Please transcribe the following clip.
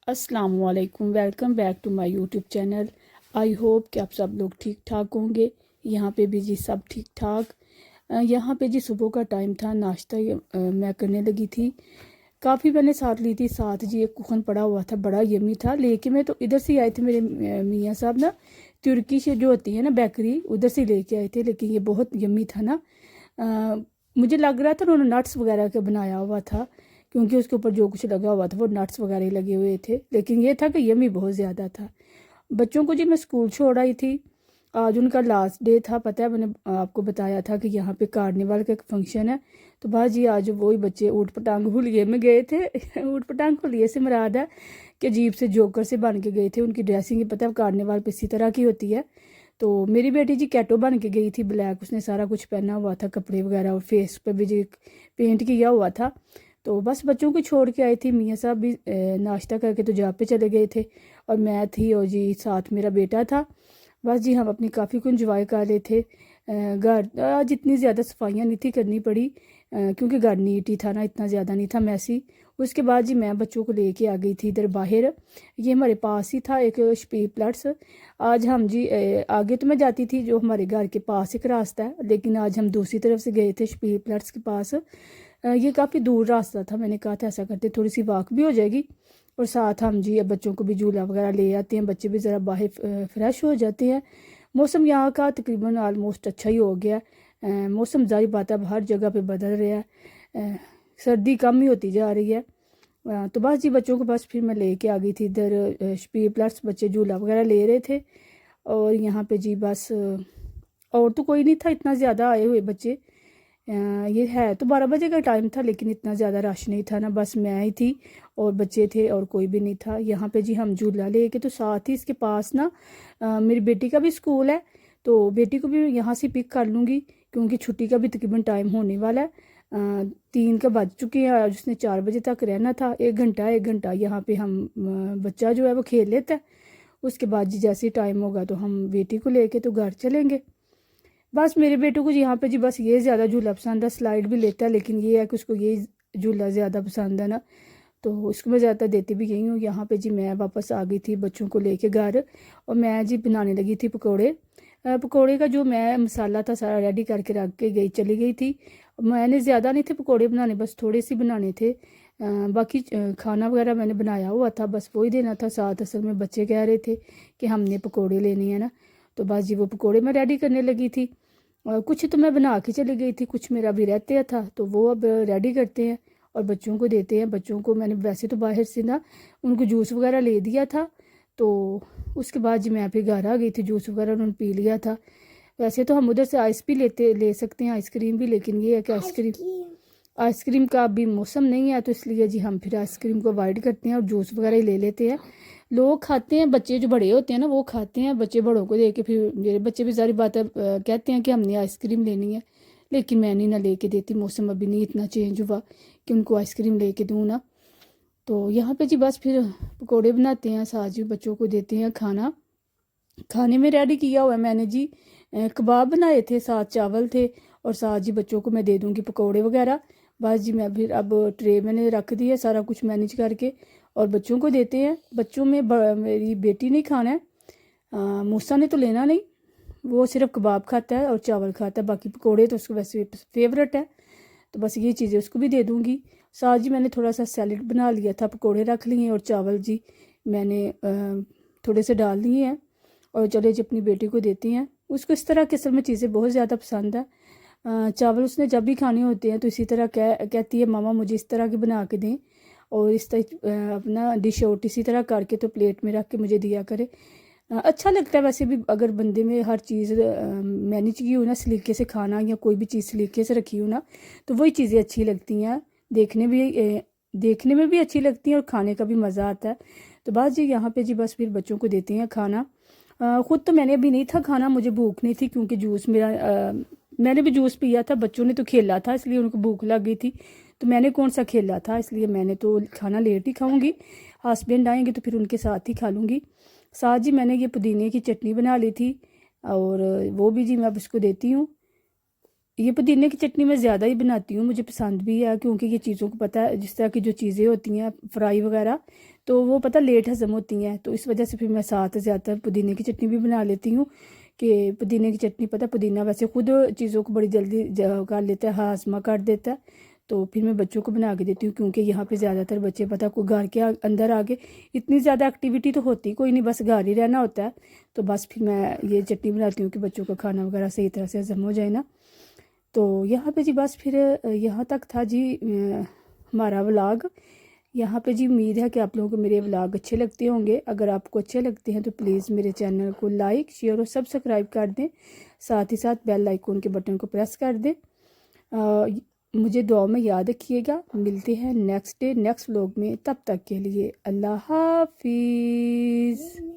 अस्सलाम वालेकुम, welcome back to my YouTube channel. I hope कि आप सब लोग ठीक ठाक होंगे। यहाँ पे भी जी सब ठीक ठाक। यहाँ पे जी सुबह का टाइम था, नाश्ता मैं करने लगी थी। काफ़ी मैंने साथ ली थी, साथ जी एक कुखन पड़ा हुआ था, बड़ा यमी था। लेके मैं तो इधर से आए थे, मेरे मियाँ साहब ना तुर्की से जो होती है ना बेकरी, उधर से लेके आए थे। लेकिन ये बहुत यमी था ना। अ, मुझे लग रहा था उन्होंने नट्स वगैरह का बनाया हुआ था, क्योंकि उसके ऊपर जो कुछ लगा हुआ था वो नट्स वगैरह लगे हुए थे। लेकिन ये था कि यमी बहुत ज़्यादा था। बच्चों को जी मैं स्कूल छोड़ आई थी। आज उनका लास्ट डे था। पता है, मैंने आपको बताया था कि यहाँ पे कार्निवल का एक फंक्शन है। तो बस जी आज वही बच्चे ऊट पटांग हुलिये में गए थे। ऊट पटांग हुलिये से मुराद है कि अजीब से जोकर से बन के गए थे। उनकी ड्रेसिंग पता है कार्निवल पे इसी तरह की होती है। तो मेरी बेटी जी कैटो बन के गई थी, ब्लैक। उसने सारा कुछ पहना हुआ था, कपड़े वगैरह, और फेस पे भी जी पेंट किया हुआ था। तो बस बच्चों को छोड़ के आई थी। मियाँ साहब भी नाश्ता करके तो जॉब पे चले गए थे, और मैं थी, और जी साथ मेरा बेटा था। बस जी हम अपनी काफ़ी को इंजॉय कर रहे थे। घर आज इतनी ज़्यादा सफाइयाँ नहीं थी करनी पड़ी, क्योंकि घर नीट ही था ना, इतना ज़्यादा नहीं था मैसी। उसके बाद जी मैं बच्चों को लेके आ गई थी इधर बाहर। ये हमारे पास ही था एक शपी प्लट्स। आज हम जी आगे तो मैं जाती थी, जो हमारे घर के पास एक रास्ता है, लेकिन आज हम दूसरी तरफ से गए थे शपी प्लट्स के पास। ये काफ़ी दूर रास्ता था। मैंने कहा था ऐसा करते थोड़ी सी वॉक भी हो जाएगी, और साथ हम जी अब बच्चों को भी झूला वगैरह ले आते हैं, बच्चे भी ज़रा बाहर फ्रेश हो जाते हैं। मौसम यहाँ का तकरीबन आलमोस्ट अच्छा ही हो गया। मौसम जारी बात है, अब हर जगह पे बदल रहा है। सर्दी कम ही होती जा रही है। तो बस जी बच्चों को बस फिर मैं लेके आ गई थी इधर शपी प्लस। बच्चे झूला वगैरह ले रहे थे, और यहाँ पे जी बस और तो कोई नहीं था इतना ज़्यादा आए हुए बच्चे। ये है तो 12 बजे का टाइम था, लेकिन इतना ज़्यादा रश नहीं था ना, बस मैं ही थी और बच्चे थे, और कोई भी नहीं था। यहाँ पे जी हम झूला लेके, तो साथ ही इसके पास ना मेरी बेटी का भी स्कूल है। तो बेटी को भी यहाँ से पिक कर लूँगी, क्योंकि छुट्टी का भी तकरीबन टाइम होने वाला है। 3 का बज चुके हैं। आज उसने 4 बजे तक रहना था। 1 घंटा यहाँ पे हम बच्चा जो है वो खेल लेता है। उसके बाद जी जैसे टाइम होगा तो हम बेटी को लेके तो घर चलेंगे। बस मेरे बेटे को यहाँ पे जी बस ये ज़्यादा झूला पसंद है। स्लाइड भी लेता है, लेकिन ये है कि उसको ये झूला ज़्यादा पसंद है ना, तो उसको मैं ज़्यादा देती भी यही हूँ। यहाँ पे जी मैं वापस आ गई थी बच्चों को लेके घर, और मैं जी बनाने लगी थी पकोड़े। पकोड़े का जो मैं मसाला था सारा रेडी करके रख के चली गई थी। मैंने ज़्यादा नहीं थे पकोड़े बनाने, बस थोड़े से बनाने थे। बाकी खाना वगैरह मैंने बनाया हुआ था, बस वही देना था साथ। असल में बच्चे कह रहे थे कि हमने पकोड़े लेने हैं ना, तो बस जी वो पकोड़े मैं रेडी करने लगी थी। और कुछ तो मैं बना के चली गई थी, कुछ मेरा भी रहते था, तो वो अब रेडी करते हैं और बच्चों को देते हैं। बच्चों को मैंने वैसे तो बाहर से ना उनको जूस वगैरह ले दिया था, तो उसके बाद जी मैं फिर घर आ गई थी। जूस वगैरह उन्होंने पी लिया था। वैसे तो हम उधर से आइस भी ले सकते हैं, आइसक्रीम भी, लेकिन ये है कि आइसक्रीम का अभी मौसम नहीं है, तो इसलिए जी हम फिर आइसक्रीम को अवॉइड करते हैं और जूस वगैरह ही ले लेते हैं। लोग खाते हैं, बच्चे जो बड़े होते हैं ना वो खाते हैं, बच्चे बड़ों को दे के फिर मेरे बच्चे भी सारी बातें कहते हैं कि हमने आइसक्रीम लेनी है, लेकिन मैं नहीं ना लेके देती। मौसम अभी नहीं इतना चेंज हुआ कि उनको आइसक्रीम लेके दूँ ना। तो यहाँ पे जी बस फिर पकोड़े बनाते हैं, साथ जी बच्चों को देते हैं खाना। खाने में रेडी किया हुआ है मैंने जी, कबाब बनाए थे, साथ चावल थे, और साथ जी बच्चों को मैं दे दूँगी पकोड़े वगैरह। बस जी मैं फिर अब ट्रे मैंने रख दी है, सारा कुछ मैनेज करके, और बच्चों को देते हैं। बच्चों में मेरी बेटी नहीं खाना है, मूसा ने तो लेना नहीं, वो सिर्फ कबाब खाता है और चावल खाता है। बाकी पकोड़े तो उसको वैसे फेवरेट है, तो बस ये चीज़ें उसको भी दे दूँगी। साथ जी मैंने थोड़ा सा सैलेड बना लिया था, पकोड़े रख लिए, और चावल जी मैंने थोड़े से डाल दिए हैं, और चले जी अपनी बेटी को देती हैं। उसको इस तरह की असल में चीज़ें बहुत ज़्यादा पसंद है। चावल उसने जब भी खाने होते हैं तो इसी तरह कहती है मामा मुझे इस तरह के बना के दें, और इस तरह अपना डिश आउट इसी तरह करके तो प्लेट में रख के मुझे दिया करे। अच्छा लगता है वैसे भी, अगर बंदे में हर चीज़ मैनेज की हो ना, सलीके से खाना, या कोई भी चीज़ सलीके से रखी हो ना, तो वही चीज़ें अच्छी लगती हैं। देखने में भी अच्छी लगती हैं और खाने का भी मज़ा आता है। तो बस जी यहाँ पे जी बस फिर बच्चों को देते हैं खाना। ख़ुद तो मैंने अभी नहीं था खाना, मुझे भूख नहीं थी, क्योंकि जूस मेरा मैंने भी जूस पिया था, बच्चों ने तो खेला था, इसलिए उनको भूख लग गई थी। तो मैंने कौन सा खेला था, इसलिए मैंने तो खाना लेट ही खाऊंगी। हस्बैंड आएंगे तो फिर उनके साथ ही खा लूँगी। साथ जी मैंने ये पुदीने की चटनी बना ली थी, और वो भी जी मैं अब इसको देती हूँ। یہ پودینے کی چٹنی میں زیادہ ہی بناتی ہوں، مجھے پسند بھی ہے کیونکہ یہ چیزوں کو پتہ ہے، جس طرح کی جو چیزیں ہوتی ہیں فرائی وغیرہ تو وہ پتہ لیٹ ہضم ہوتی ہیں، تو اس وجہ سے پھر میں ساتھ زیادہ تر پودینے کی چٹنی بھی بنا لیتی ہوں کہ پودینے کی چٹنی پتہ پودینہ ویسے خود چیزوں کو بڑی جلدی کر لیتا ہے، ہاضمہ کر دیتا ہے، تو پھر میں بچوں کو بنا کے دیتی ہوں کیونکہ یہاں پہ زیادہ تر بچے پتہ کوئی گھر کے اندر آگے اتنی زیادہ ایکٹیویٹی تو ہوتی کوئی نہیں، بس گھر ہی رہنا ہوتا ہے، تو بس پھر میں یہ چٹنی بناتی ہوں کہ بچوں کا کھانا وغیرہ صحیح طرح سے ہضم ہو جائے نا۔ تو یہاں پہ جی بس پھر یہاں تک تھا جی ہمارا ولاگ۔ یہاں پہ جی امید ہے کہ آپ لوگوں کو میرے ولاگ اچھے لگتے ہوں گے، اگر آپ کو اچھے لگتے ہیں تو پلیز میرے چینل کو لائک شیئر اور سبسکرائب کر دیں، ساتھ ہی ساتھ بیل آئیکن کے بٹن کو پریس کر دیں۔ مجھے دعا میں یاد رکھیے گا، ملتے ہیں نیکسٹ ڈے نیکسٹ ولاگ میں، تب تک کے لیے اللہ حافظ۔